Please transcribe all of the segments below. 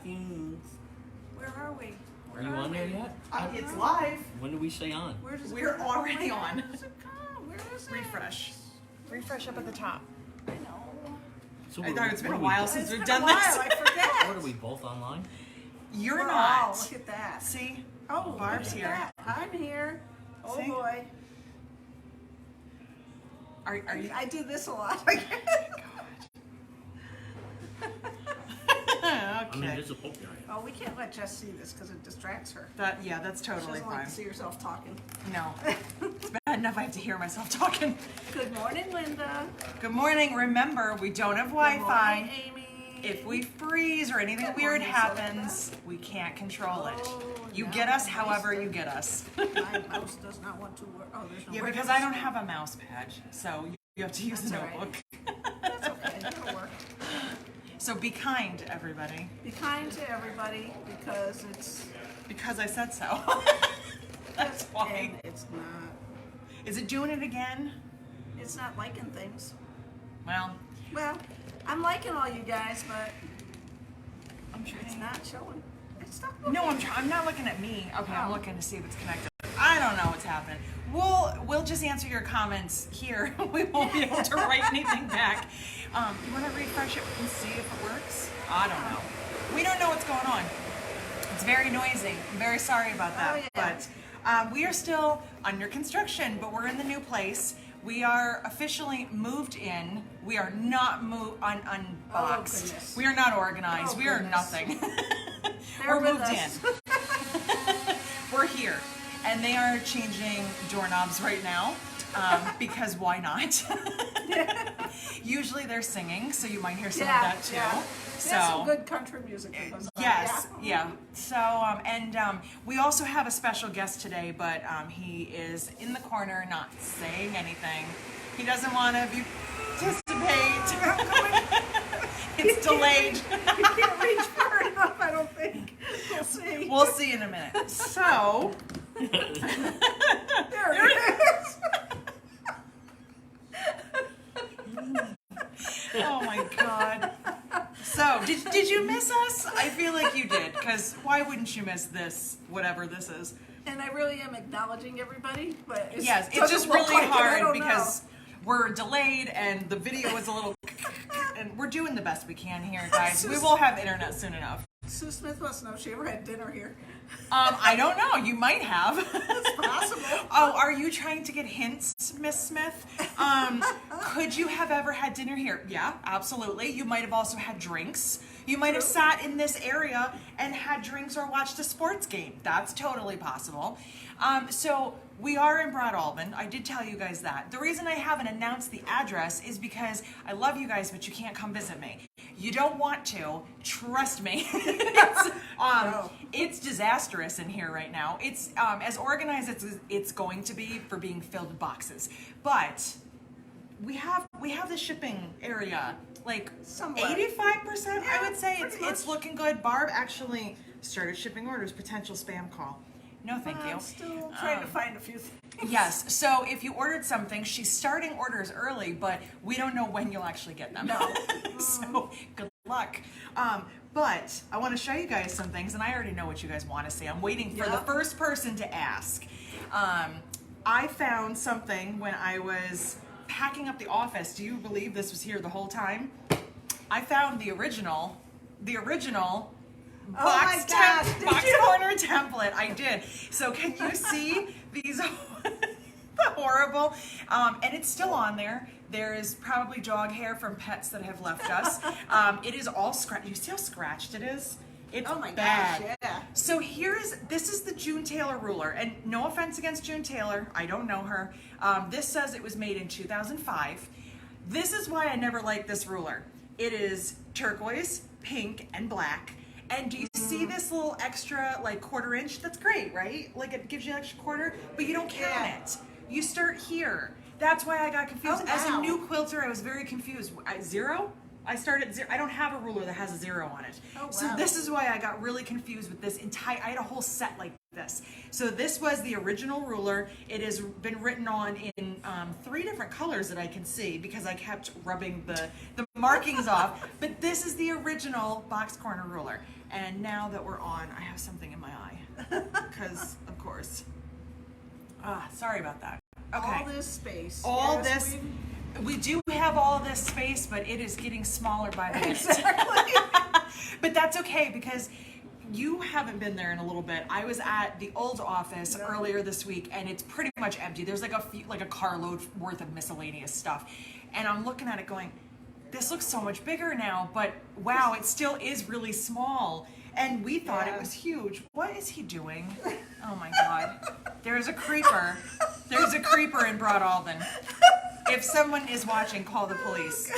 iTunes. Where are we? Are you on there yet? It's live. When do we say on? Where does it We're go? already Where on. does it come? Where is it? Refresh. Refresh up at the top. I know. So I thought it's been a what are while we, since It's we've been done a while, this. I forget. What are we both online? You're We're not. all- Look at that. See? Oh, Barb's look at here. that. I'm here. Oh See? boy. Are you? I do this a lot. I mean, Okay. this is a poke area. Oh, we can't let Jess see this because it distracts her. That's She totally doesn't like fine. to see herself talking. No. It's bad enough I have to hear myself talking. Good morning, Linda. Good morning. Remember, we don't have Good morning, Wi-Fi. Amy. If we freeze or anything Good weird morning, happens, we can't control it. Oh, You now get us my however mouse you get us. My mouse does not want to work. Oh, there's no Yeah, work. because I don't have a mouse pad, so you have to use a That's all right. notebook. That's okay. It'll work. So be kind, everybody. Be kind to everybody because it's Because I said so. That's why. and it's not. Is it doing it again? It's not liking things. Well, Well, I'm liking all you guys, but I'm it's trying. not showing. It's not. No, I'm not looking at me. Okay, I'm Oh. looking to see if it's connected. I don't know what's happening. We'll just answer your comments here. We won't be able to write anything back. You want to refresh it and see if it works? I don't know. We don't know what's going on. It's very noisy. I'm very sorry about that. Oh, yeah. But we are still under construction, but we're in the new place. We are officially moved in. We are not unboxed. goodness. We are not organized. Oh, we are goodness. nothing. Bear We're with moved us. in. We're here. And they are changing doorknobs right now because why not? Usually they're singing, so you might hear some of that too. Yeah. So There's some good country music that goes on. yes, yeah. So we also have a special guest today, but he is in the corner, not saying anything. He doesn't want to participate. It's delayed. You can't reach far enough, I don't think. We'll see. We'll see in a minute. So. There it is. Oh my God. So, did you miss us? I feel like you did, because why wouldn't you miss this, whatever this is? And I really am acknowledging everybody, but it's, Yes, it's doesn't just look really like it, I hard don't because know. we're delayed and the video is a little and we're doing the best we can here, guys. We will have internet soon enough. Sue Smith wants to know if she ever had dinner here. I don't know. You might have. It's possible. Oh, are you trying to get hints, Miss Smith? Could you have ever had dinner here? Yeah, absolutely. You might have also had drinks. You might have sat in this area and had drinks or watched a sports game. That's totally possible. So we are in Broadalbin. I did tell you guys that. The reason I haven't announced the address is because I love you guys, but you can't come visit me. You don't want to. Trust me. It's disastrous in here right now. It's as organized as it's going to be for being filled with boxes. But we have the shipping area like Somewhat. 85%. Yeah, I would say pretty it's much. looking good. Barb actually started shipping orders. Potential spam call. No, thank you. I'm still trying to find a few things. Yes, so if you ordered something, she's starting orders early, but we don't know when you'll actually get them. No. So good luck. But I want to show you guys some things, and I already know what you guys want to see. I'm waiting for the first person to ask. I found something when I was packing up the office. Do you believe this was here the whole time? I found the original box corner template. I did. So can you see these? The horrible. And it's still on there. There is probably dog hair from pets that have left us. It is all scratched. You see how scratched it is? It's Oh my bad. gosh, yeah. So this is the June Taylor ruler, and no offense against June Taylor, I don't know her. This says it was made in 2005. This is why I never liked this ruler. It is turquoise, pink, and black. And do you see this little extra like 1/4 inch? That's great, right? Like it gives you an extra 1/4, but you don't count it. You start here. That's why I got confused. Oh, As a wow. new quilter, I was very confused. Zero? I started zero. I don't have a ruler that has a 0 on it. Oh, So wow. this is why I got really confused with this entire, I had a whole set like this. So this was the original ruler. It has been written on in 3 different colors that I can see because I kept rubbing the markings off. But this is the original box corner ruler. And now that we're on, I have something in my eye. Because, of course. Sorry about that. Okay. All this space. All Yes, this. We do have all this space, but it is getting smaller by the minute. Exactly. But that's okay because you haven't been there in a little bit. I was at the old office earlier this week, and it's pretty much empty. There's like a carload worth of miscellaneous stuff, and I'm looking at it going, this looks so much bigger now. But wow, it still is really small. And we thought it was huge. What is he doing? Oh my God! There's a creeper. There's a creeper in Broadalbin. If someone is watching, call the police.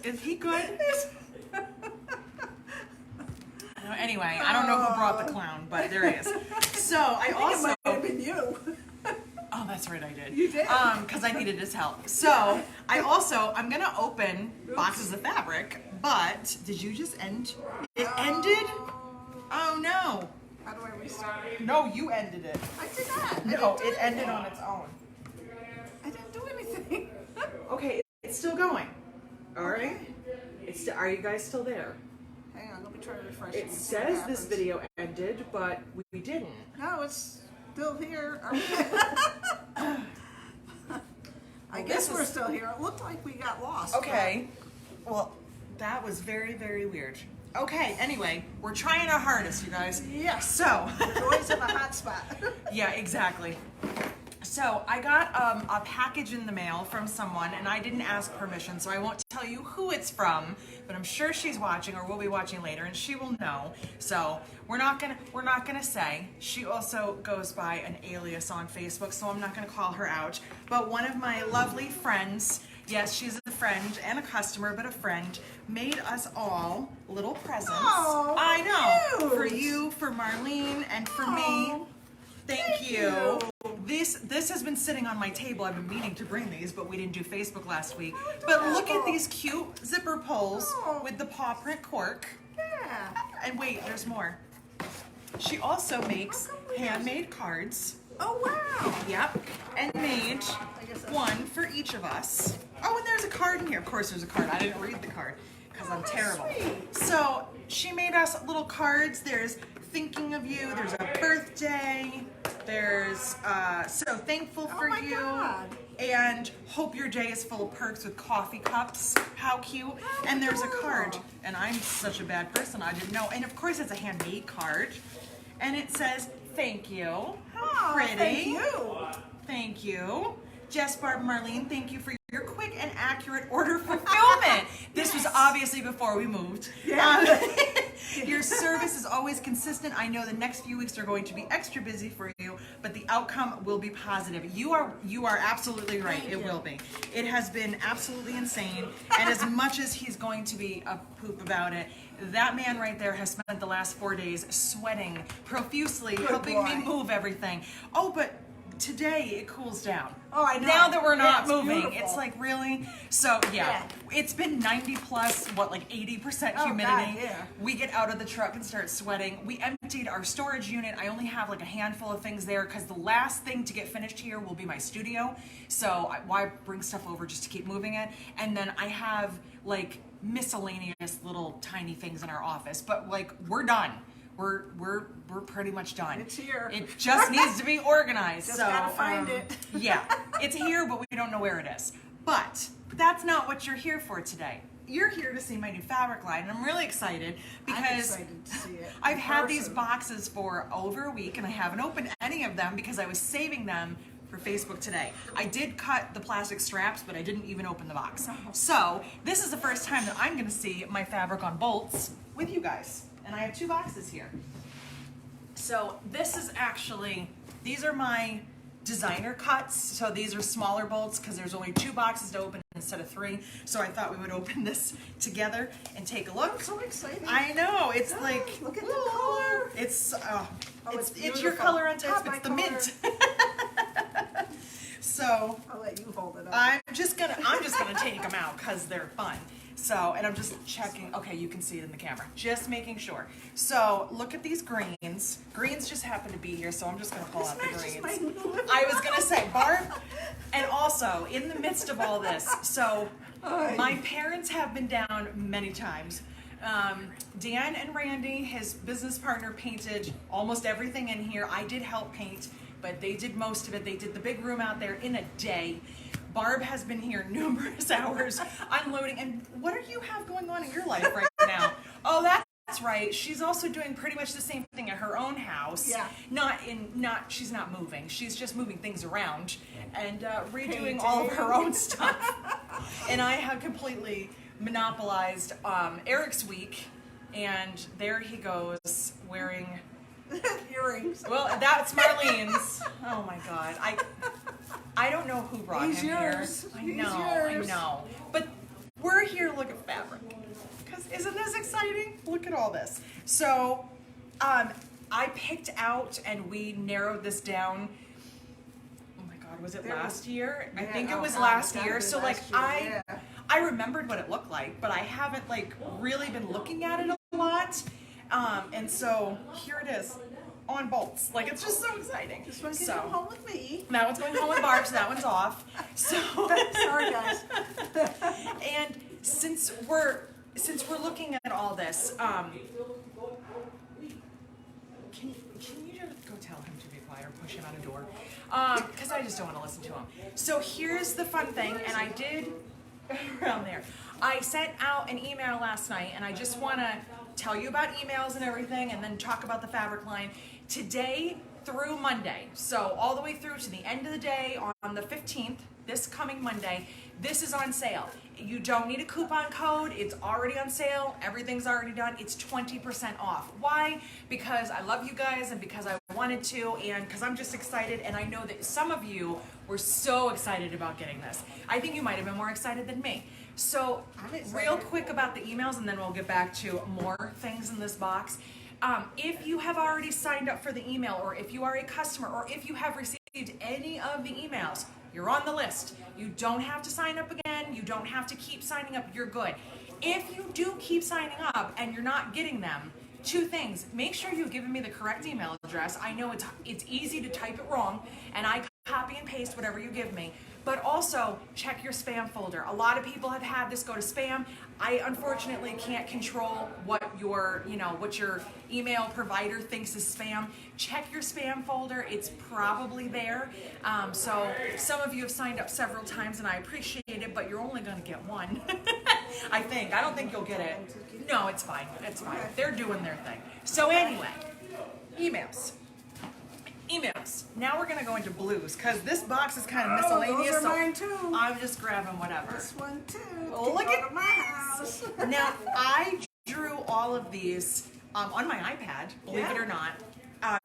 Is he good? Anyway, I don't know who brought the clown, but there he is. So I also. It might have been you. Oh, that's right, I did. You did. Because I needed his help. So I'm gonna open boxes of fabric. But did you just end? It ended. Oh no. How do I restart? No, you ended it. I did not. No, it ended on its own. I didn't do anything. Okay, it's still going. All right. Are you guys still there? Hang on, let me try to refresh It and see what says this happens. video ended, but we didn't. No, it's still here. I guess we're still here. It looked like we got lost. Okay. Well, that was very, very weird. Okay, anyway, we're trying our hardest, you guys. Yes. So. There's always in a hot spot. Yeah, exactly. So I got a package in the mail from someone, and I didn't ask permission, so I won't tell you who it's from. But I'm sure she's watching, or will be watching later, and she will know. So we're not gonna say. She also goes by an alias on Facebook, so I'm not gonna call her out. But one of my lovely friends, yes, she's a friend and a customer, but a friend, made us all little presents. Oh, I know, cute. for you, for Marlene, and for me. Oh, Thank you. This has been sitting on my table. I've been meaning to bring these, but we didn't do Facebook last week. But look at these cute zipper pulls with the paw print cork. Yeah. And wait, there's more. She also makes handmade cards. Oh, wow. Yep. And made guess that's- one for each of us. Oh, and there's a card in here. Of course there's a card. I didn't read the card because I'm terrible. sweet. So she made us little cards. There's thinking of you. There's a birthday. There's so thankful for my you. God. And hope your day is full of perks with coffee cups. How cute. And there's a card. And I'm such a bad person. I didn't know. And of course it's a handmade card. And it says, thank you. How Oh, pretty. thank you. Thank you. Jess, Barb, Marlene, thank you for your quick and accurate order fulfillment. This was obviously before we moved. Yeah. Your service is always consistent. I know the next few weeks are going to be extra busy for you, but the outcome will be positive. You are absolutely right. Thank It you. will be. It has been absolutely insane. And as much as he's going to be a poop about it, that man right there has spent the last 4 days sweating profusely, helping me boy. move everything. Oh, but today it cools down. Oh, I know. Now that we're Yeah, not it's moving, beautiful. it's like really. So yeah, Yeah. it's been 90 plus, what, like 80% Oh, humidity. God, yeah. We get out of the truck and start sweating. We emptied our storage unit. I only have like a handful of things there because the last thing to get finished here will be my studio. So why bring stuff over just to keep moving it? And then I have like miscellaneous little tiny things in our office, but like we're done. We're pretty much done. It's here. It just needs to be organized. Just so gotta find it. yeah, it's here, but we don't know where it is. But that's not what you're here for today. You're here to see my new fabric line, and I'm really excited because I'm excited to see it. I've in had these person. boxes for over a week, and I haven't opened any of them because I was saving them for Facebook today. I did cut the plastic straps, but I didn't even open the box. So this is the first time that I'm going to see my fabric on bolts with you guys. And I have 2 boxes here. So this is actually, these are my designer cuts. So these are smaller bolts because there's only 2 boxes to open instead of 3. So I thought we would open this together and take a look. I'm so excited. I know, it's Oh, like, look at the ooh, color. It's it's your beautiful. color on It's top. my It's the color. mint. So I'll let you hold it up. I'm just gonna take them out because they're fun. So, and I'm just checking. Okay, you can see it in the camera. Just making sure. So, look at these greens. Greens just happen to be here, so I'm just gonna pull out the matches greens. my new living I was gonna say, Barb, and also in the midst of all this, so My parents have been down many times. Dan and Randy, his business partner, painted almost everything in here. I did help paint, but they did most of it. They did the big room out there in a day. Barb has been here numerous hours unloading. And what do you have going on in your life right now? Oh, that's right. She's also doing pretty much the same thing at her own house. Yeah. She's not moving. She's just moving things around and redoing all of her own stuff. And I have completely monopolized Eric's week, and there he goes wearing Earrings. well, that's Marlene's. Oh my God, I don't know who brought He's him yours. here. He's I yours. know, but we're here to look at fabric because isn't this exciting? Look at all this. So, I picked out and we narrowed this down. Oh my God, was it last year? I think it was last year. So like I remembered what it looked like, but I haven't like really been looking at it a lot. And so here it is on bolts. Like it's just so exciting. This one can go home with me. That one's going home with Barb, so that one's off. So Sorry, guys. and since we're looking at all this, can you just go tell him to be quiet or push him out a door? Because I just don't want to listen to him. So here's the fun thing, and I did around there. I sent out an email last night, and I just want to tell you about emails and everything, and then talk about the fabric line. Today through Monday, so all the way through to the end of the day on the 15th, this coming Monday, this is on sale. You don't need a coupon code. It's already on sale. Everything's already done. It's 20% off. Why? Because I love you guys and because I wanted to and because I'm just excited, and I know that some of you were so excited about getting this. I think you might have been more excited than me. So real quick about the emails, and then we'll get back to more things in this box. If you have already signed up for the email, or if you are a customer, or if you have received any of the emails, you're on the list. You don't have to sign up again. You don't have to keep signing up. You're good. If you do keep signing up and you're not getting them, two things. Make sure you've given me the correct email address. I know it's easy to type it wrong, and I copy and paste whatever you give me. But also, check your spam folder. A lot of people have had this go to spam. I unfortunately can't control what your email provider thinks is spam. Check your spam folder. It's probably there. So some of you have signed up several times, and I appreciate it, but you're only going to get one. I think. I don't think you'll get it. No, it's fine. It's fine. They're doing their thing. So anyway, emails. Now we're gonna go into blues because this box is kind of miscellaneous. Those are mine too. So I'm just grabbing whatever. This one too. Look at my house. Now I drew all of these on my iPad. Believe it or not.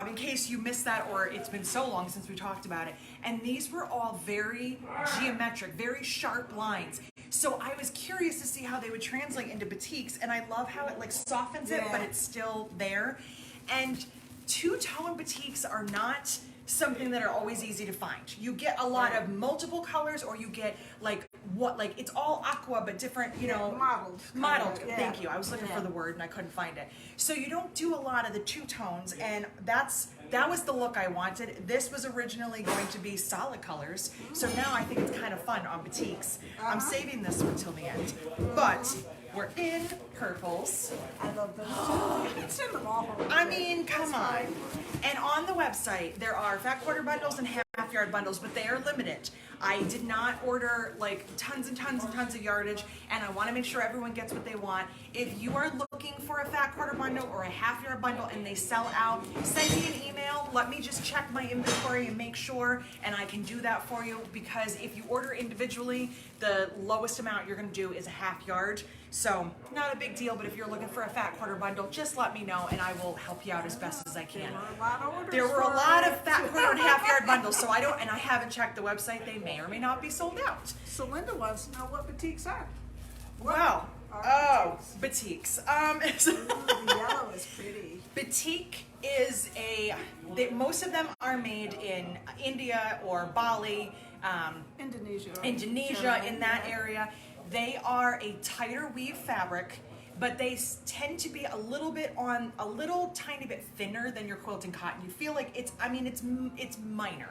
In case you missed that, or it's been so long since we talked about it. And these were all very geometric, very sharp lines. So I was curious to see how they would translate into batiks, and I love how it like softens it, but it's still there. And two-tone batiks are not something that are always easy to find. You get a lot of multiple colors, or you get it's all aqua but different, modeled. Yeah. Thank you. I was looking for the word and I couldn't find it. So you don't do a lot of the two tones, and that was the look I wanted. This was originally going to be solid colors, so now I think it's kind of fun on batiks. I'm saving this one till the end, but we're in purples. I love those. You can send them all home. I mean, come on. And on the website, there are fat quarter bundles and half yard bundles, but they are limited. I did not order like tons and tons and tons of yardage, and I want to make sure everyone gets what they want. If you are looking for a fat quarter bundle or a half yard bundle and they sell out, send me an email. Let me just check my inventory and make sure, and I can do that for you, because if you order individually, the lowest amount you're going to do is a half yard. So not a big deal, but if you're looking for a fat quarter bundle, just let me know and I will help you out as best as I can. There were a lot of fat quarter and half yard bundles, so I haven't checked the website. They may or may not be sold out. So Linda wants to know what batiks are. Wow. Batiks. The yellow is pretty. Batik is most of them are made in India or Bali, Indonesia, in that area. They are a tighter weave fabric, but they tend to be a little tiny bit thinner than your quilting cotton. You feel like it's minor.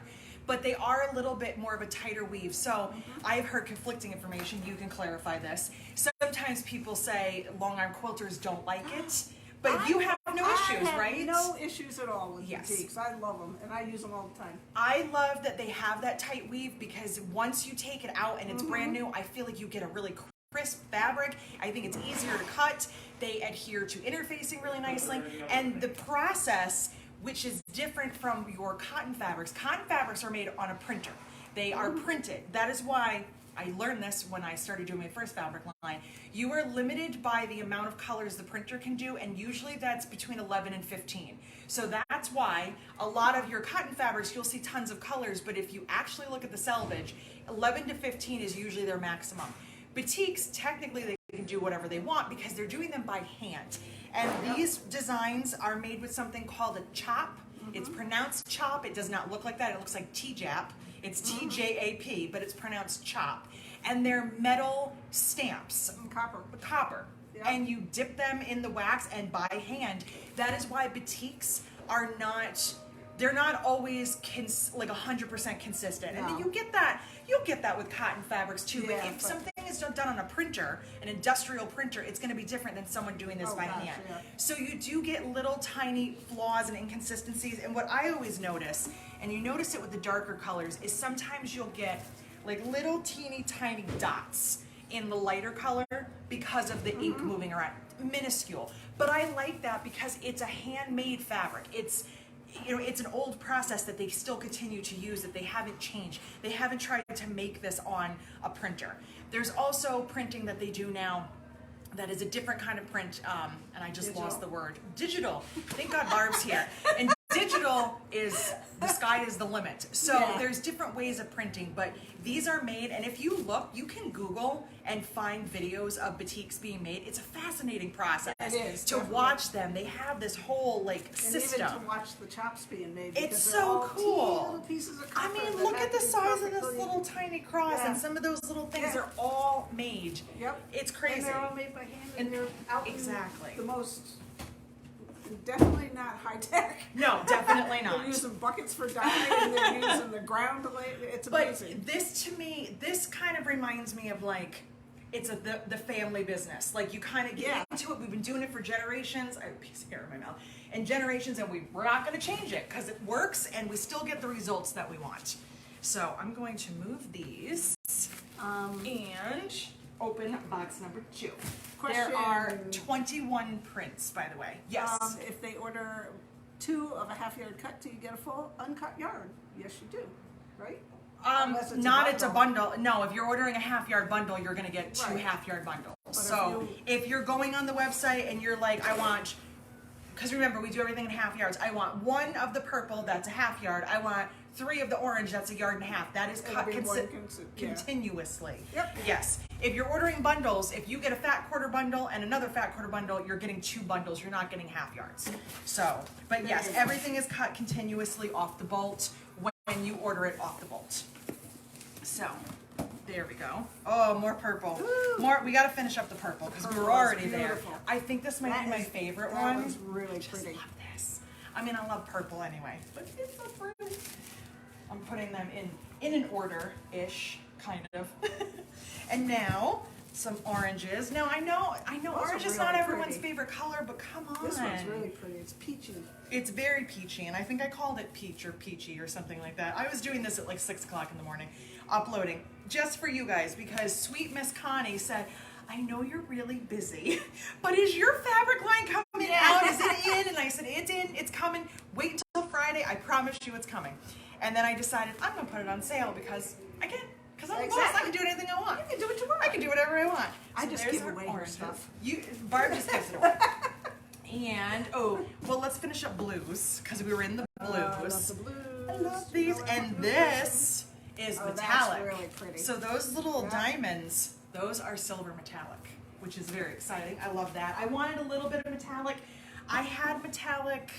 but they are a little bit more of a tighter weave. So I've heard conflicting information. You can clarify this. Sometimes people say long arm quilters don't like it, but you have no issues, right? No issues at all with Yes. batiks. I love them, and I use them all the time. I love that they have that tight weave because once you take it out and it's brand new, I feel like you get a really crisp fabric. I think it's easier to cut. They adhere to interfacing really nicely, and the process, which is different from your cotton fabrics. Cotton fabrics are made on a printer. They are printed. That is why I learned this when I started doing my first fabric line. You are limited by the amount of colors the printer can do, and usually that's between 11 and 15. So that's why a lot of your cotton fabrics, you'll see tons of colors, but if you actually look at the selvage, 11 to 15 is usually their maximum. Batiks, technically they can do whatever they want because they're doing them by hand. And these designs are made with something called a chop. It's pronounced chop. It does not look like that. It looks like T-Jap. It's T-J-A-P, but it's pronounced chop. And they're metal stamps. Copper. Yep. And you dip them in the wax and by hand. That is why batiks are not, they're not always like 100% consistent. And then No. you'll get that with cotton fabrics too. Yeah, but if something is done on a printer, an industrial printer, it's going to be different than someone doing this by hand. Yeah. So you do get little tiny flaws and inconsistencies. And what I always notice, and you notice it with the darker colors, is sometimes you'll get like little teeny tiny dots in the lighter color because of the ink moving around. Minuscule. But I like that because it's a handmade fabric. It's an old process that they still continue to use, that they haven't changed. They haven't tried to make this on a printer. There's also printing that they do now that is a different kind of print, and I just lost the word. Digital. Thank God Barb's here. And digital is, the sky is the limit. So there's different ways of printing, but these are made, and if you look, you can Google and find videos of batiks being made. It's a fascinating process. It is, to definitely. watch them. They have this whole like And system. even to watch the chops being made. It's because so they're all teeny cool. little pieces of I copper mean, that look have at the to be size of this perfectly- little tiny cross, and some of those little things are all made. Yep. It's crazy. And they're all made by hand, And and they're out exactly. in the most, definitely not high tech. No, definitely They're not. using buckets for dye, and they're using the ground to lay. It's amazing. But this, to me, this kind of reminds me of like, it's the family business. Like you kind of get into it. We've been doing it for generations. I have a piece of hair in my mouth. And generations, and we're not going to change it because it works, and we still get the results that we want. So I'm going to move these and open box number 2. Question. There are 21 prints, by the way. Yes. If they order 2 of a half-yard cut, do you get a full uncut yarn? Yes, you do. Right? Unless it's a Not it's a bundle. bundle. No, if you're ordering a half-yard bundle, you're going to get 2 Right. half-yard bundles. But So if you're going on the website and you're like, I want, because remember, we do everything in half yards. I want 1 of the purple, that's a half yard. I want 3 of the orange, that's a yard and a half. That is cut It'll be one continuously. Yep. Yes. If you're ordering bundles, if you get a fat quarter bundle and another fat quarter bundle, you're getting 2 bundles. You're not getting half yards. So, but yes, everything is cut continuously off the bolt when you order it off the bolt. So, there we go. Oh, more purple. Ooh. More. We got to finish up the purple because we Purple were is already there. beautiful. I think this might be my favorite that one. one's really I just pretty. love this. I mean, I love purple anyway, but it's so pretty. I'm putting them in an order-ish, kind of. And now some oranges. Now I know orange is not really everyone's pretty. favorite color, but come on. This one's really pretty. It's peachy. It's very peachy, and I think I called it peach or peachy or something like that. I was doing this at like 6 o'clock in the morning, uploading, just for you guys, because sweet Miss Connie said, I know you're really busy, but is your fabric line coming out? Is it in? And I said, it's in, it's coming. Wait until Friday, I promise you it's coming. And then I decided I'm gonna put it on sale because I can. Because I'm the boss, I can do anything I want. You can do what you want. I can do whatever I want. I So just there's give our away your oranges. stuff. Barb just gives it away. And, well, let's finish up blues, because we were in the blues. I love the blues. I love these, and this is metallic. That's really pretty. So those little diamonds, those are silver metallic, which is very exciting. I love that. I wanted a little bit of metallic. I had metallic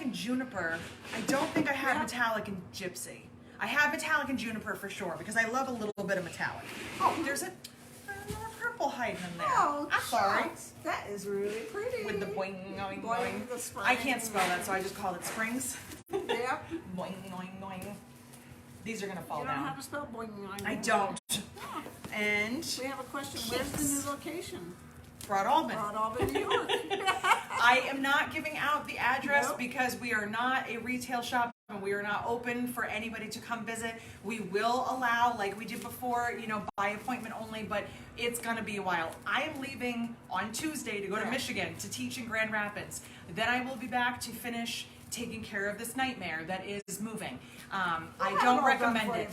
in juniper. I don't think I had metallic in gypsy. I have metallic in juniper for sure, because I love a little bit of metallic. Oh, there's another purple hiding in there. Oh, I'm sorry. shucks. That is really pretty. With the boing, going, Boing, the spring. I can't spell that, so I just called it springs. Yep. Yep. Boing, boing, boing. These are gonna fall You don't know how down. to spell boing. I don't. And We have a question. Where's the new location? Broadalbin. Broadalbin, New York. I am not giving out the address Nope. because we are not a retail shop and we are not open for anybody to come visit. We will allow, like we did before, by appointment only, but it's gonna be a while. I am leaving on Tuesday to go to Yeah. Michigan to teach in Grand Rapids. Then I will be back to finish taking care of this nightmare that is moving. I don't recommend it.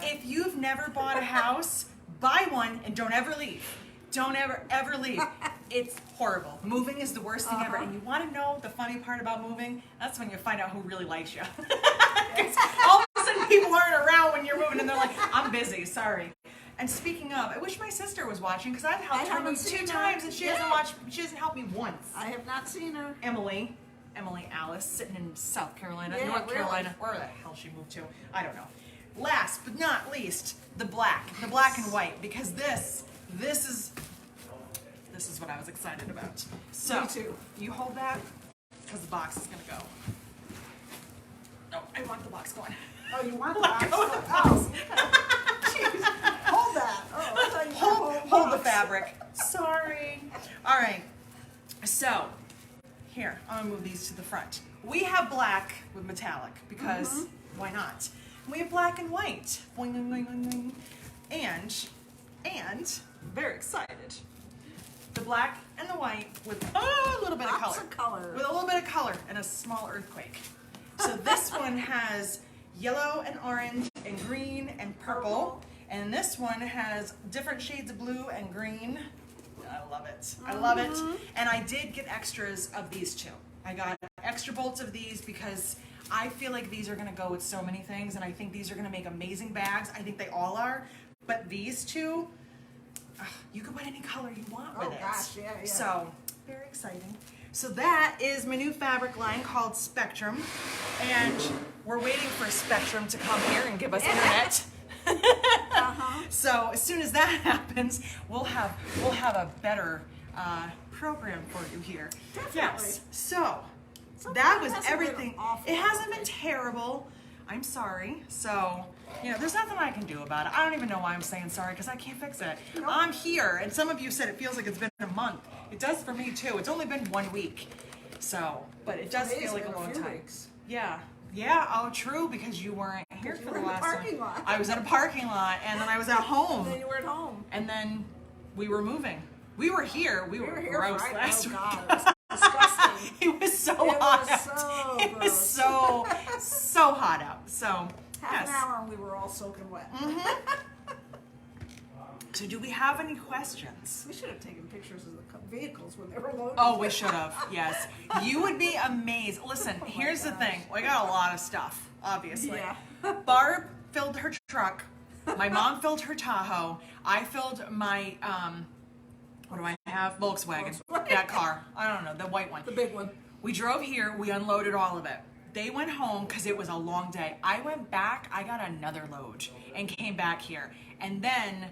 If you've never bought a house, buy one and don't ever leave. Don't ever leave. It's horrible. Moving is the worst thing ever. And you want to know the funny part about moving? That's when you find out who really likes you. 'Cause all of a sudden people aren't around when you're moving and they're like, I'm busy, sorry. And speaking of, I wish my sister was watching because I've helped her move 2 times and she hasn't watched, she hasn't helped me once. I have not seen her. Emily Alice, sitting in South Carolina, Yeah, North really? Carolina, where the hell she moved to, I don't know. Last but not least, the black and white, because this is what I was excited about. So, Me too. you hold that, because the box is gonna go. No, I want the box going. Oh, you want the box? Oh, jeez. Hold that. Oh, I thought you Hold the box. fabric. Sorry. All right. So, here, I'm gonna move these to the front. We have black with metallic because why not? We have black and white. Boing, boing, boing, boing, boing. And very excited. The black and the white with a little bit of Lots color. of color. With a little bit of color and a small earthquake. So this one has yellow and orange and green and purple. And this one has different shades of blue and green. I love it. I love it. And I did get extras of these 2. I got extra bolts of these because I feel like these are gonna go with so many things and I think these are gonna make amazing bags. I think they all are. But these 2, you can put any color you want with it. Gosh, yeah. So, very exciting. So that is my new fabric line called Spectrum. And we're waiting for Spectrum to come here and give us internet. So as soon as that happens, we'll have a better program for you here. Definitely. Yes. So So that far, was it hasn't been everything. awful, It hasn't been honestly. terrible. I'm sorry. So there's nothing I can do about it. I don't even know why I'm saying sorry because I can't fix it. Nope. I'm here, and some of you said it feels like it's been a month. It does for me too. It's only been 1 week. So, but it does feel like a long time. Yeah. Yeah, oh true, because you weren't here You for were the in the last parking one. lot. I was in a parking lot and then I was at home. And then you were at home. And then we were moving. We were here. We were here gross Friday. last Oh, week. God, it was disgusting. It was so It hot was out. so It was gross. so hot out. So Half yes. an hour and we were all soaking wet. So do we have any questions? We should have taken pictures of the vehicles when they were loaded. Oh, we should have. Yes. You would be amazed. Listen, Oh my here's the gosh. thing. We got a lot of stuff, obviously. Yeah. Barb filled her truck. My mom filled her Tahoe. I filled my, what do I have? Volkswagen. Volkswagen. That car. I don't know, the white one. The big one. We drove here. We unloaded all of it. They went home because it was a long day. I went back. I got another load and came back here. And then,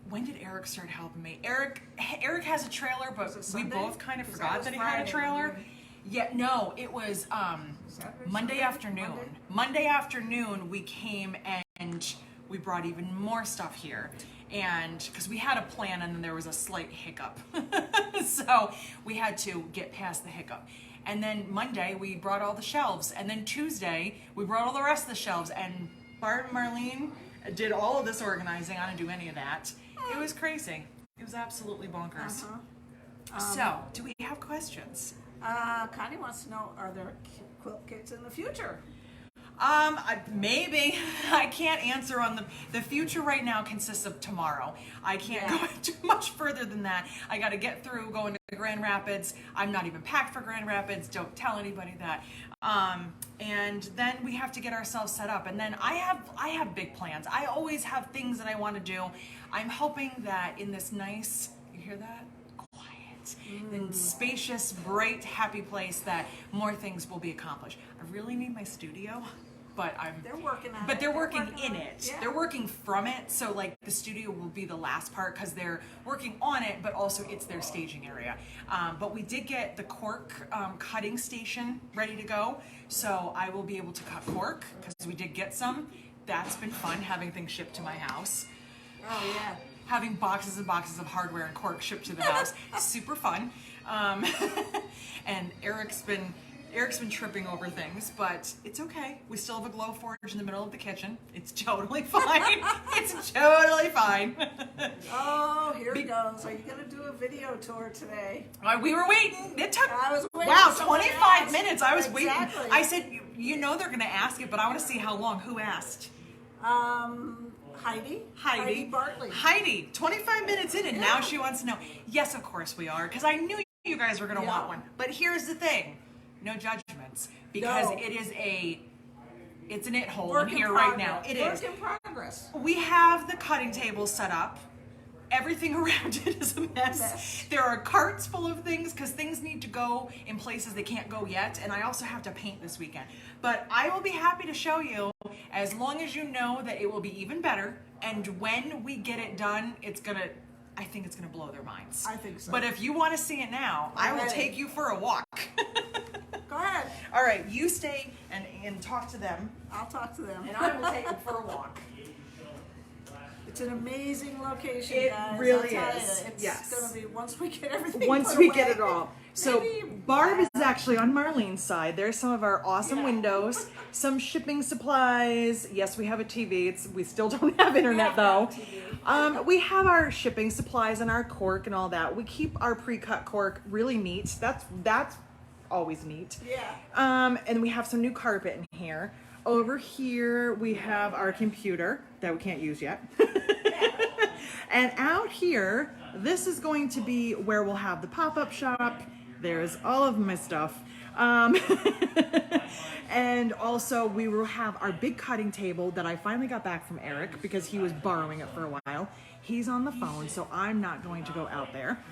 when did Eric start helping me? Eric has a trailer, but Was it we Sunday? both kind of 'Cause forgot was that he had a Friday, trailer. wasn't Yeah, no, it was Saturday, Monday Sunday? afternoon. Monday afternoon, we came and we brought even more stuff here. And because we had a plan and then there was a slight hiccup. So we had to get past the hiccup. And then Monday, we brought all the shelves. And then Tuesday, we brought all the rest of the shelves. And Bart and Marlene did all of this organizing. I didn't do any of that. It was crazy. It was absolutely bonkers. So, do we have questions? Connie wants to know, are there quilt kits in the future? Maybe. I can't answer on the future right now consists of tomorrow. I can't go too much further than that. I got to get through going to Grand Rapids. I'm not even packed for Grand Rapids. Don't tell anybody that. And then we have to get ourselves set up. And then I have big plans. I always have things that I want to do. I'm hoping that in this nice, you hear that? And spacious, bright, happy place that more things will be accomplished. I really need my studio. but They're working on it. but they're working in on it. Yeah. They're working from it. So like the studio will be the last part because they're working on it, but also it's their staging area. But we did get the cork cutting station ready to go. So I will be able to cut cork because we did get some. That's been fun having things shipped to my house. Oh yeah. Having boxes and boxes of hardware and cork shipped to the house. Super fun. And Eric's been tripping over things, but it's okay. We still have a glow forge in the middle of the kitchen. It's totally fine. It's totally fine. Oh, here it goes. Are you gonna do a video tour today? We were waiting. It took I was waiting wow, for someone to 25 ask. minutes. I was waiting. Exactly. I said, you know they're gonna ask it, but I want to see how long. Who asked? Heidi Bartley. Heidi, 25 minutes in, and now she wants to know. Yes, of course we are, because I knew you guys were going to want one. But here's the thing, no judgments, because No. it's an it hole Work in in here progress. right now. It Work is. in progress. We have the cutting table set up. Everything around it is a mess. There are carts full of things because things need to go in places they can't go yet. And I also have to paint this weekend. But I will be happy to show you as long as you know that it will be even better. And when we get it done, I think it's gonna blow their minds. I think so. But if you want to see it now, I will ready. take you for a walk. Go ahead. All right, you stay and talk to them. I'll talk to them. And I will take them for a walk. It's an amazing location, It guys. really I'll tell is. You, it's Yes. gonna be once we get everything. Once put we away. get it all. So Maybe- Barb is actually on Marlene's side. There's some of our awesome windows, some shipping supplies. Yes, we have a TV. We still don't have internet though. We have our shipping supplies and our cork and all that. We keep our pre-cut cork really neat. That's always neat. Yeah. And we have some new carpet in here. Over here we have our computer that we can't use yet. And out here, this is going to be where we'll have the pop-up shop. There's all of my stuff. And also we will have our big cutting table that I finally got back from Eric because he was borrowing it for a while. He's on the phone, so I'm not going to go out there.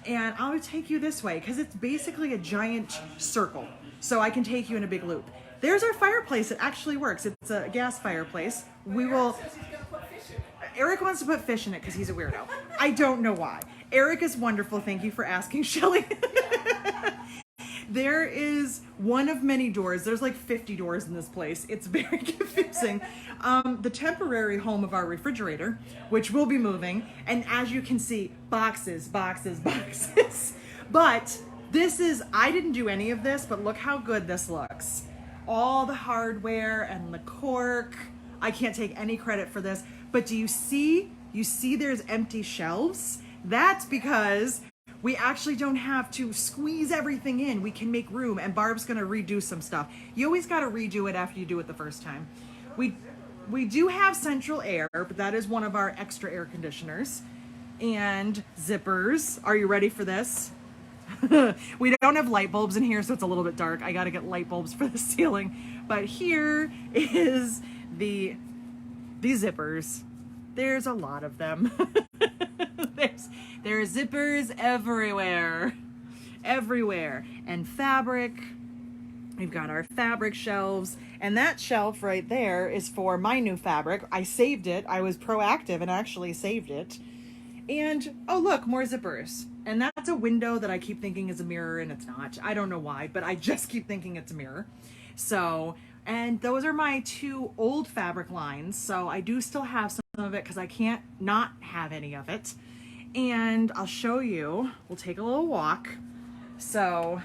And I'll take you this way because it's basically a giant circle. So I can take you in a big loop. There's our fireplace. It actually works. It's a gas fireplace. We will... Says he's gonna put fish in it. Eric wants to put fish in it because he's a weirdo. I don't know why. Eric is wonderful. Thank you for asking, Shelly. There is one of many doors. There's like 50 doors in this place. It's very confusing. The temporary home of our refrigerator, which will be moving. And as you can see, boxes, boxes, boxes. But this is, I didn't do any of this, but look how good this looks. All the hardware and the cork. I can't take any credit for this. But do you see there's empty shelves? That's because we actually don't have to squeeze everything in. We can make room, and Barb's gonna redo some stuff. You always gotta redo it after you do it the first time. We do have central air, but that is one of our extra air conditioners. And zippers. Are you ready for this? We don't have light bulbs in here, so it's a little bit dark. I gotta get light bulbs for the ceiling. But here is the zippers. There's a lot of them. There's zippers everywhere. Everywhere. And fabric. We've got our fabric shelves. And that shelf right there is for my new fabric. I saved it. I was proactive and actually saved it. And, oh look, more zippers. And that's a window that I keep thinking is a mirror, and it's not. I don't know why, but I just keep thinking it's a mirror. So, and those are my two old fabric lines. So I do still have some of it because I can't not have any of it. And I'll show you. We'll take a little walk. So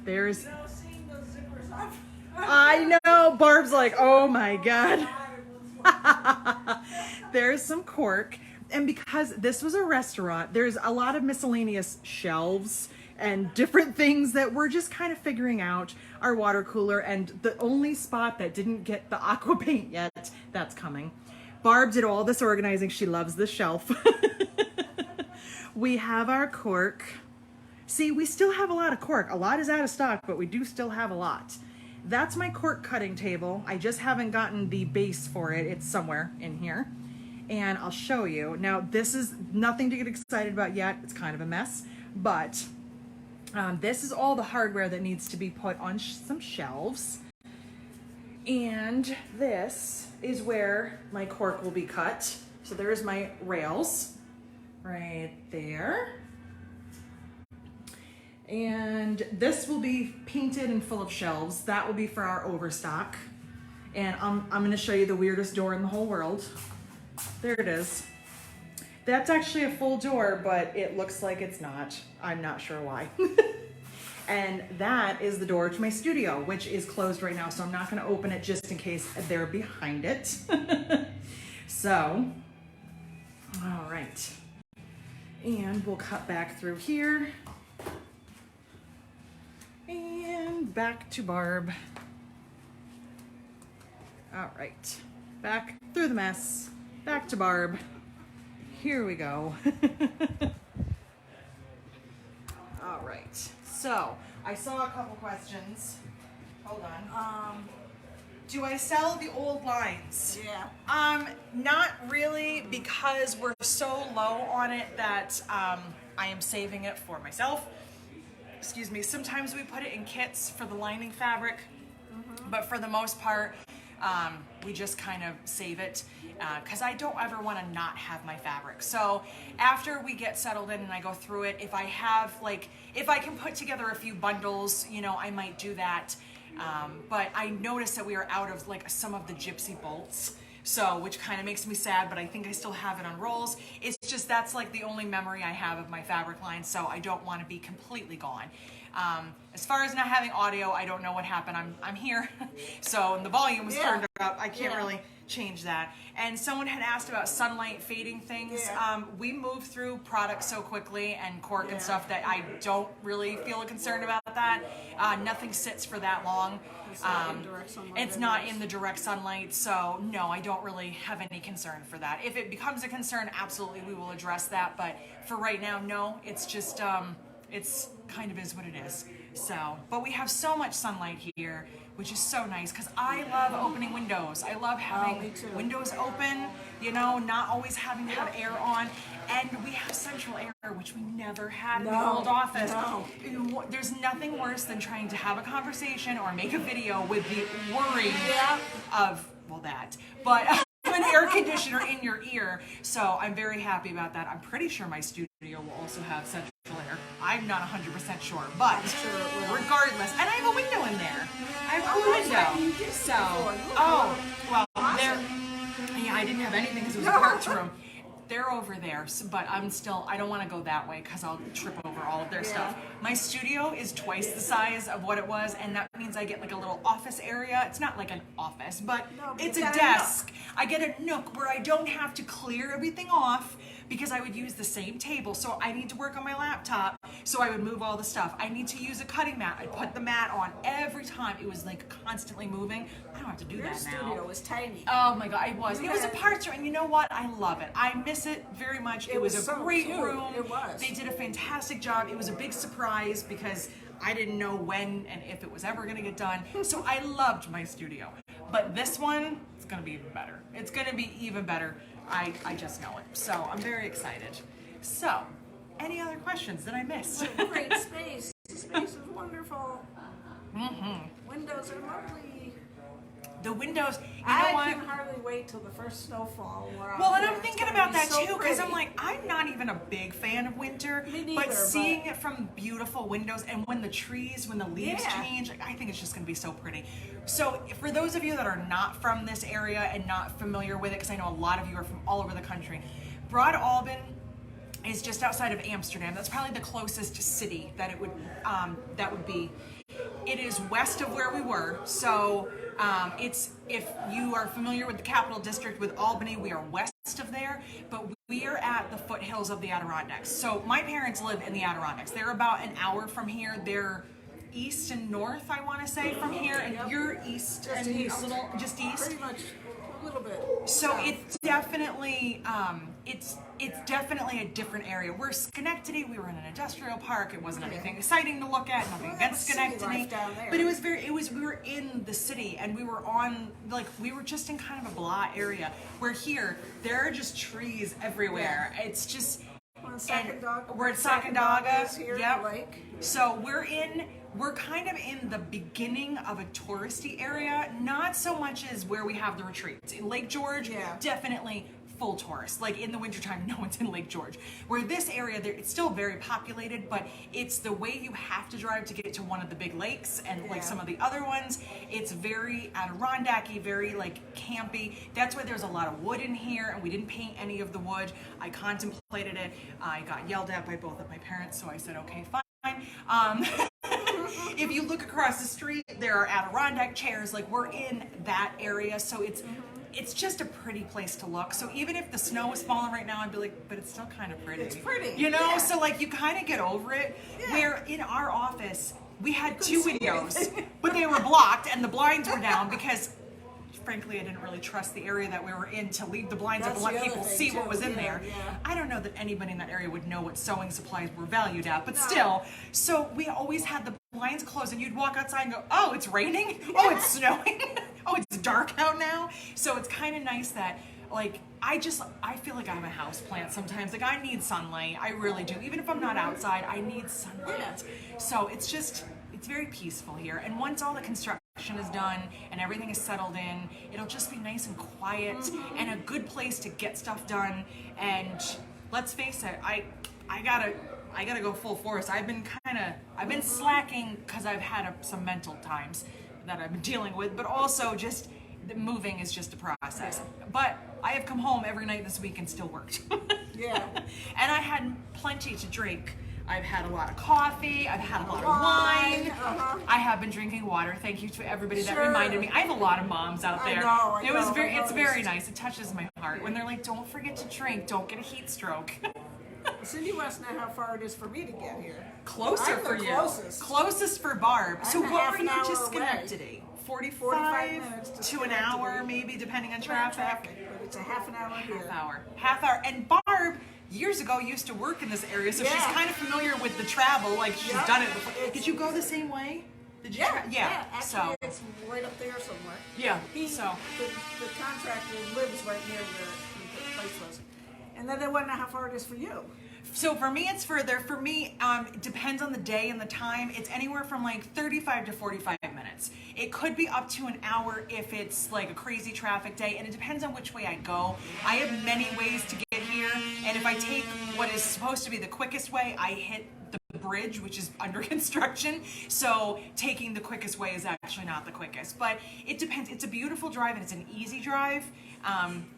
there's... You know, seeing those zippers up. I know, Barb's like, oh my God. There's some cork. And because this was a restaurant, there's a lot of miscellaneous shelves and different things that we're just kind of figuring out. Our water cooler, and the only spot that didn't get the aqua paint yet, that's coming. Barb did all this organizing. She loves the shelf. We have our cork. See, we still have a lot of cork. A lot is out of stock, but we do still have a lot. That's my cork cutting table. I just haven't gotten the base for it. It's somewhere in here. And I'll show you. Now, this is nothing to get excited about yet. It's kind of a mess. But this is all the hardware that needs to be put on some shelves. And this is where my cork will be cut. So there's my rails right there. And this will be painted and full of shelves. That will be for our overstock. And I'm gonna show you the weirdest door in the whole world. There it is. That's actually a full door, but it looks like it's not. I'm not sure why. And that is the door to my studio, which is closed right now, so I'm not gonna open it just in case they're behind it. So, all right. And we'll cut back through here. And back to Barb. All right, back through the mess, back to Barb. Here we go. All right, so I saw a couple questions. Hold on. Do I sell the old lines? Yeah. Not really, because we're so low on it that I am saving it for myself. Excuse me. Sometimes we put it in kits for the lining fabric, but for the most part, we just kind of save it because I don't ever want to not have my fabric. So after we get settled in and I go through it, if I have if I can put together a few bundles, you know, I might do that. But I noticed that we are out of some of the gypsy bolts. So, which kind of makes me sad, but I think I still have it on rolls. It's just that's the only memory I have of my fabric line, so I don't want to be completely gone. As far as not having audio, I don't know what happened. I'm here, so and the volume was turned up. I can't really change that. And someone had asked about sunlight fading things. Yeah. We move through products so quickly and cork and stuff that I don't really feel concerned about that. Nothing sits for that long. It's not in the direct sunlight, so no, I don't really have any concern for that. If it becomes a concern, absolutely we will address that, but for right now, no, it's just, it's kind of is what it is. So, but we have so much sunlight here, which is so nice, because I love opening windows. I love having windows open, you know, not always having to have air on. And we have central air, which we never had in the old office. No. There's nothing worse than trying to have a conversation or make a video with the worry of, well, that, but an air conditioner in your ear. So I'm very happy about that. I'm pretty sure my studio will also have central air. I'm not 100% sure, but regardless, and I have a window in there. I have a window. So, well, there. Yeah, I didn't have anything because it was a parts room. They're over there, but I don't want to go that way because I'll trip over all of their stuff. My studio is twice the size of what it was, and that means I get a little office area. It's not like an office, but it's a desk. I get a nook where I don't have to clear everything off because I would use the same table. So I need to work on my laptop, so I would move all the stuff. I need to use a cutting mat. I'd put the mat on every time. It was constantly moving. I don't have to do that now. Your studio was tiny. Oh my God, it was. It was a parts room, and you know what? I love it. I miss it very much. It was a great room. It was. They did a fantastic job. It was a big surprise because I didn't know when and if it was ever going to get done. So I loved my studio. But this one, it's going to be even better. It's going to be even better. I just know it. So I'm very excited. So, any other questions that I missed? What a great space. The space is wonderful. Windows are lovely. The windows, I can hardly wait till the first snowfall. Well, and I'm thinking about that too, because I'm I'm not even a big fan of winter, but seeing it from beautiful windows, and when the leaves change, I think it's just going to be so pretty. So for those of you that are not from this area and not familiar with it, because I know a lot of you are from all over the country, Broadalbin is just outside of Amsterdam. That's probably the closest city that it would be. It is west of where we were, so it's, if you are familiar with the Capital District with Albany, we are west of there, but we are at the foothills of the Adirondacks. So my parents live in the Adirondacks. They're about an hour from here. They're east and north, I want to say, from here, and you're east just and east. a little, just east. Pretty much a little bit. So it's definitely it's definitely a different area. We're Schenectady. We were in an industrial park. It wasn't anything exciting to look at. Nothing against Schenectady, but we were in the city, and we were on we were just in kind of a blah area. Where here there are just trees everywhere. It's just. on Sacandaga. We're at Sacandaga. Is here, Yep. the lake. So we're kind of in the beginning of a touristy area, not so much as where we have the retreats. In Lake George, Yeah. definitely full tourist. Like in the wintertime, no one's in Lake George. Where this area, it's still very populated, but it's the way you have to drive to get to one of the big lakes and like Yeah. some of the other ones. It's very Adirondacky, very like campy. That's why there's a lot of wood in here, and we didn't paint any of the wood. I contemplated it. I got yelled at by both of my parents, so I said, okay, fine. If you look across the street, there are Adirondack chairs. Like we're in that area, so it's just a pretty place to look. So even if the snow is falling right now, I'd be like, but it's still kind of pretty. It's pretty, you know. yeah. So like you kind of get over it. Yeah. Where in our office we had couldn't two see windows, anything. but they were blocked and the blinds were down because. Frankly, I didn't really trust the area that we were in to leave the blinds up That's and let the people other see thing, what was too. in Yeah, there. yeah. I don't know that anybody in that area would know what sewing supplies were valued at, but No. still. So we always had the blinds closed, and you'd walk outside and go, "Oh, it's raining. Oh, it's snowing. Oh, it's dark out now." So it's kind of nice that, like, I feel like I'm a house plant sometimes. Like I need sunlight. I really do. Even if I'm not outside, I need sunlight. Yeah. So it's very peaceful here. And once all the construction is done and everything is settled in, it'll just be nice and quiet and a good place to get stuff done. And let's face it, I gotta go full force. I've been slacking because I've had some mental times that I've been dealing with, but also just the moving is just a process. But I have come home every night this week and still worked. Yeah. And I had plenty to drink. I've had a lot of coffee. I've had a lot of wine. Uh-huh. I have been drinking water. Thank you to everybody that Sure. reminded me. I have a lot of moms out I there. know, I It was know, I it's very noticed. nice. It touches my heart when they're like, "Don't forget to drink. Don't get a heat stroke." Cindy wants to know how far it is for me to get here. Closer I'm for the you. closest. Closest for Barb. So I'm a what half were an you hour to away. Schenectady? 45 45 minutes to to an hour, Schenectady. maybe, depending on Traffic, traffic. but it's a half an hour here. Half hour. And Barb, years ago, used to work in this area, so she's Yeah. kind of familiar with the travel. Like she's Yeah. done it before. It's- Did you go the same way? Did you? Yeah. Actually, So it's right up there somewhere. yeah. The contractor lives right near where the place was. And then they want to know how far it is for you. So for me, it's further. For me, it depends on the day and the time. It's anywhere from like 35 to 45 minutes. It could be up to an hour if it's like a crazy traffic day, and it depends on which way I go. I have many ways to get here, and if I take what is supposed to be the quickest way, I hit the bridge, which is under construction. So taking the quickest way is actually not the quickest, but it depends. It's a beautiful drive and it's an easy drive.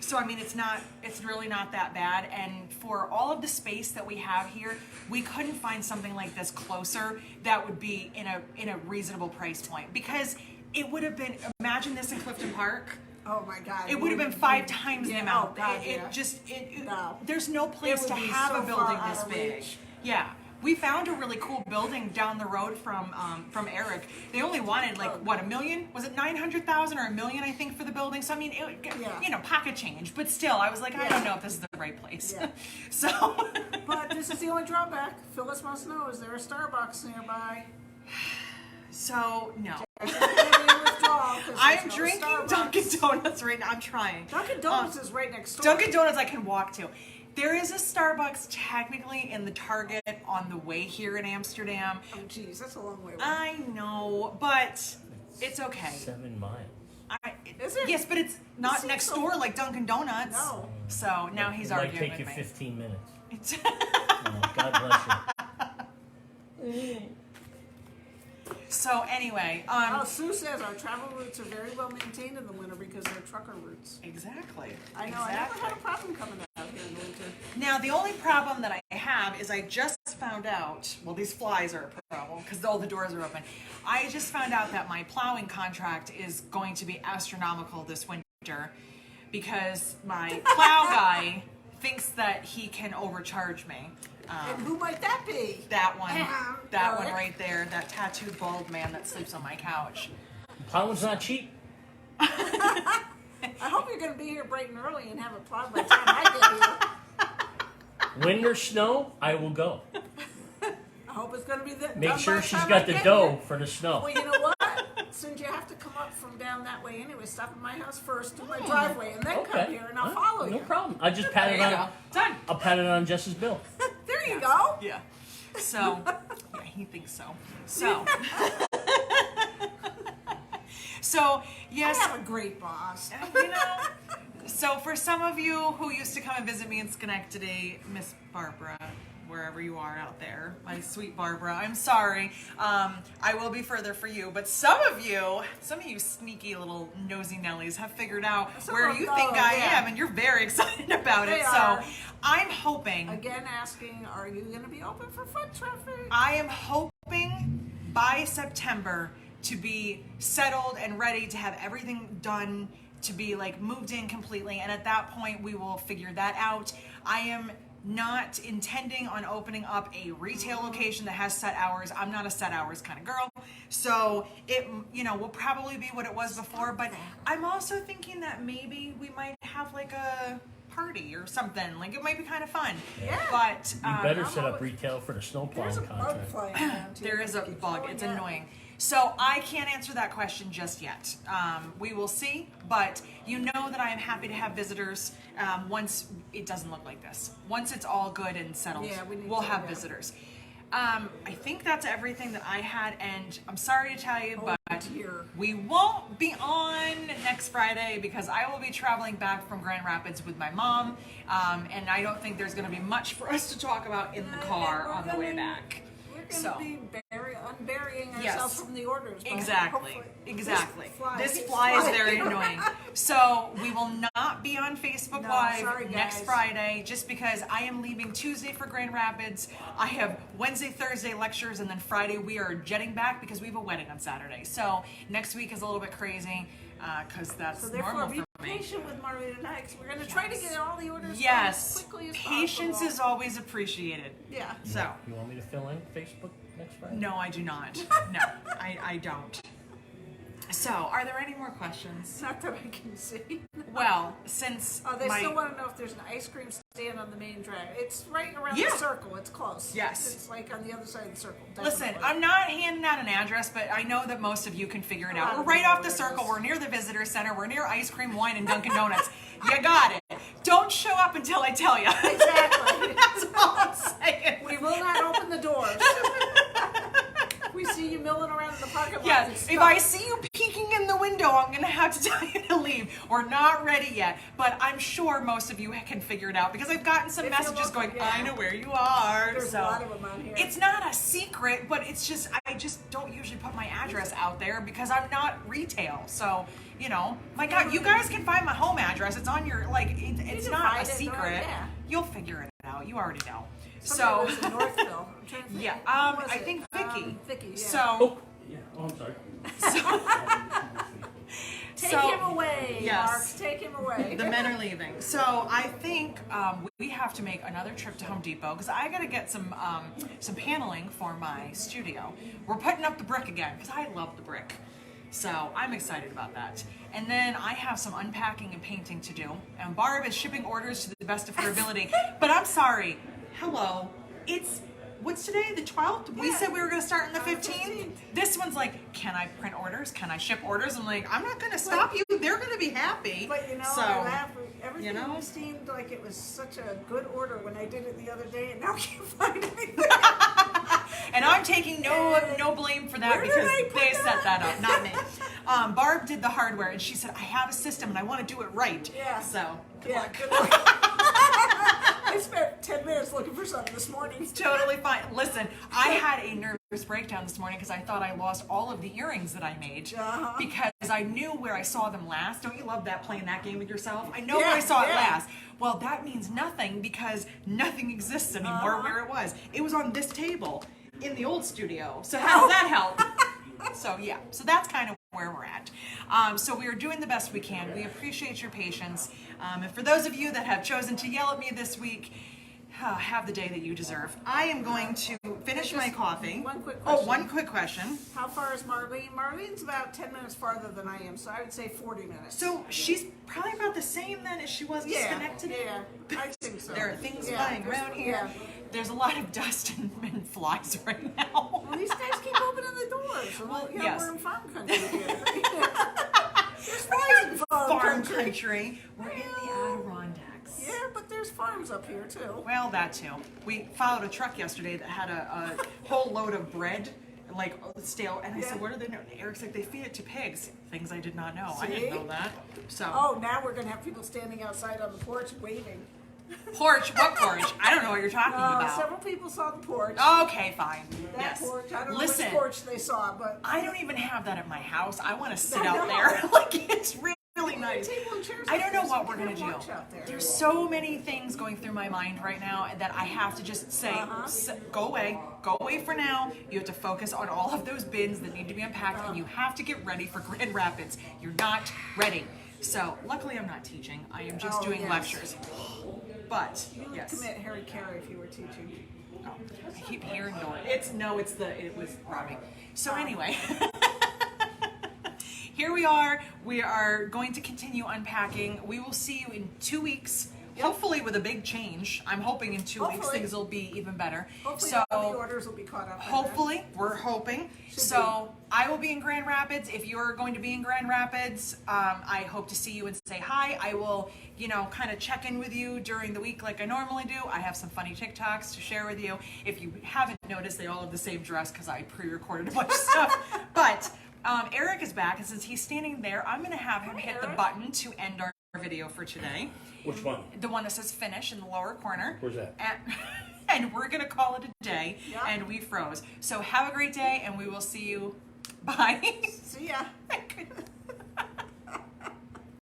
So I mean, it's really not that bad. And for all of the space that we have here, we couldn't find something like this closer that would be in a reasonable price point, because it would have been, imagine this in Clifton Park. Oh my God. It would have been 5 times the Yeah, amount. oh God, it yeah. just No. there's no place would to be have so a building far this out of big. reach. Yeah. We found a really cool building down the road from Eric. They only wanted like what, $1 million? Was it 900,000 or $1 million? I think for the building. So I mean, Yeah. pocket change. But still, I was like, I Yeah. don't know if this is the right place. Yeah. So, But this is the only drawback. Phyllis wants to know, is there a Starbucks nearby? so no. Maybe a withdrawal, 'cause I'm there's no drinking Starbucks. Dunkin' Donuts right now. I'm trying. Dunkin' Donuts is right next door. Dunkin' Donuts I can walk to. There is a Starbucks technically in the Target on the way here in Amsterdam. Oh, geez, that's a long way away. I know, but it's okay. 7 miles. Is it? Yes, but it's not seems next so- door like Dunkin' Donuts. No. So now he's It might arguing take you with me. 15 minutes. It's Oh, God bless you. So anyway, Oh, Sue says our travel routes are very well maintained in the winter because they're trucker routes. exactly. I know, I never had a problem coming out here in the winter. Now, the only problem that I have is I just found out, well, these flies are a problem because all the doors are open. I just found out that my plowing contract is going to be astronomical this winter because my plow guy thinks that he can overcharge me. And who might that be? That one Eric. right there, that tattooed bald man that sleeps on my couch. Plowing's not cheap. I hope you're going to be here bright and early and have it plowed by the time I get here. Wind or snow, I will go. I hope it's going to be the Make done sure by she's time got I the get dough here. for the snow. Well, you know what? Since you have to come up from down that way anyway, stop at my house first, do my driveway, and then come here, and I'll follow No you. problem. I just There pat you it go. on. Done. I'll pat it on Jess's bill. There There you go. Yeah. So, yeah, he thinks so. So, so yes. I have a great boss. You know, so for some of you who used to come and visit me in Schenectady, Miss Barbara, wherever you are out there, my sweet Barbara, I'm sorry. I will be further for you, but some of you sneaky little nosy Nellies have figured out where you think I am, and you're very excited about it. Are. So I'm hoping. Again, asking, are you going to be open for foot traffic? I am hoping by September to be settled and ready to have everything done, to be like moved in completely, and at that point we will figure that out. I am not intending on opening up a retail location that has set hours. I'm not a set hours kind of girl, so it will probably be what it was before, but I'm also thinking that maybe we might have like a party or something. Like, it might be kind of fun. Yeah. But You better set up retail for the snowplowing There's a bug contract. flying around too. there is a bug. Oh, It's yeah. annoying. So I can't answer that question just yet. We will see, but you know that I am happy to have visitors once it doesn't look like this. Once it's all good and settled, Yeah, we'll have visitors. I think that's everything that I had, and I'm sorry to tell you, but dear. we won't be on next Friday because I will be traveling back from Grand Rapids with my mom, and I don't think there's going to be much for us to talk about in the car we're on the way gonna- back. We're going to be unburying ourselves Yes. from the orders. but Exactly. hopefully- Exactly. This This fly fly is is very flying. annoying. So we will not be on Facebook No, Live sorry, next guys. Friday just because I am leaving Tuesday for Grand Rapids. I have Wednesday, Thursday lectures, and then Friday we are jetting back because we have a wedding on Saturday. So next week is a little bit crazy because that's So therefore, normal be for me. patient with Marlene and I, 'cause we're going to try to get all the orders done Yes, as quickly as patience possible. is always appreciated. Yeah. So, You want me to fill in Facebook next Friday? no, I do not. No, I don't. So, are there any more questions? Not that I can see. Well, since Oh, they my... still want to know if there's an ice cream stand on the main drag. It's right around Yeah. the circle. It's close. Yes. It's like on the other side of the circle. Listen, definitely. I'm not handing out an address, but I know that most of you can figure it I out. We're don't right know off the where it circle. is. We're near the visitor center. We're near ice cream, wine, and Dunkin' Donuts. You got it. Don't show up until I tell you. Exactly. That's all I'm saying. We will not open the doors. We see you milling around in the parking lot. Yes, and if stuff. I see you peeking in the window, I'm going to have to tell you to leave. We're not ready yet, but I'm sure most of you can figure it out because I've gotten some If you're messages local, going, yeah. I know where you are. There's so a lot of them on here. It's not a secret, but it's just, I just don't usually put my address out there because I'm not retail. So, my God, you guys can find my home address. It's on your, it's can not find a it, secret. yeah. You'll figure it out. You already know. Somebody So, lives in Northville. I'm trying to think. yeah, Who was I it? think Vicky. Vicky, yeah. So, Oh, yeah. Oh, I'm sorry. Take so- him away, Yes. Mark. Take him away. The men are leaving. So I think we have to make another trip to Home Depot because I got to get some paneling for my studio. We're putting up the brick again because I love the brick. So I'm excited about that. And then I have some unpacking and painting to do. And Barb is shipping orders to the best of her ability. But I'm sorry. Hello. What's today? The 12th? We Yeah. said we were going to start on the 15th. 15th. This one's like, can I print orders? Can I ship orders? I'm like, I'm not going to stop you. They're going to be happy. But So, I laugh. Everything you know? seemed like it was such a good order when I did it the other day, and now I can't find anything. and I'm taking no blame for that Where did because I put they set that? that up, not me. Barb did the hardware, and she said, I have a system, and I want to do it right. Yeah. So, good Yeah, luck. good luck. I spent 10 minutes looking for something this morning. It's totally fine. Listen, I had a nervous breakdown this morning because I thought I lost all of the earrings that I made Uh-huh. because I knew where I saw them last. Don't you love that, playing that game with yourself? I know Yeah, where I saw it yeah. last. Well, that means nothing because nothing exists anymore Uh-huh. where it was. It was on this table in the old studio. So how does that help? So yeah, so that's kind of where we're at. So we are doing the best we can. We appreciate your patience. And for those of you that have chosen to yell at me this week, have the day that you deserve. I am going to finish my coffee. One quick Oh, question. one quick question. How far is Marlene? Marlene's about 10 minutes farther than I am, so I would say 40 minutes. So she's probably about the same then as she was disconnected. Yeah, I think so. There are things Yeah, flying there's- around here. yeah. There's a lot of dust and flies right now. Well, these guys keep opening the doors. Well, yeah, yes. we're in farm country here. There's flies in farm Farm country. country. We're in the Adirondacks. Yeah, but there's there's farms up here too. Well, that too. We followed a truck yesterday that had a whole load of bread, like stale. And I said, "What are they?" Eric's like, "They feed it to pigs." Things I did not know. I didn't know that. So. Oh, now we're gonna have people standing outside on the porch waving. Porch? What porch? I don't know what you're talking about. Several people saw the porch. Okay, fine. That Yes. porch. I don't know Listen, which porch they saw, but I don't even have that at my house. I want to sit I out know. there. Like, it's really nice. table and chairs I don't know out there, what so we're we going can to watch do. out there. There's so many things going through my mind right now that I have to just say, go away for now. You have to focus on all of those bins that need to be unpacked, and you have to get ready for Grand Rapids. You're not ready. So, luckily I'm not teaching. I am just doing yes. lectures. But, you would yes. commit Harry Carey if you were teaching. Oh, I keep hearing noise. It was Robbie. So anyway, here we are. We are going to continue unpacking. We will see you in 2 weeks. Hopefully with a big change. I'm hoping in 2 weeks Hopefully. things will be even better. Hopefully So all the orders will be caught up. by then. hopefully, we're hoping. So I will be in Grand Rapids. If you're going to be in Grand Rapids, I hope to see you and say hi. I will, kind of check in with you during the week like I normally do. I have some funny TikToks to share with you. If you haven't noticed, they all have the same dress because I pre-recorded a bunch of stuff. But Eric is back, and since he's standing there, I'm going to have him hit the button to end our video for today. Which one? The one that says finish in the lower corner. Where's that? And we're going to call it a day. Yep. And we froze. So have a great day, and we will see you. Bye. See ya. I couldn't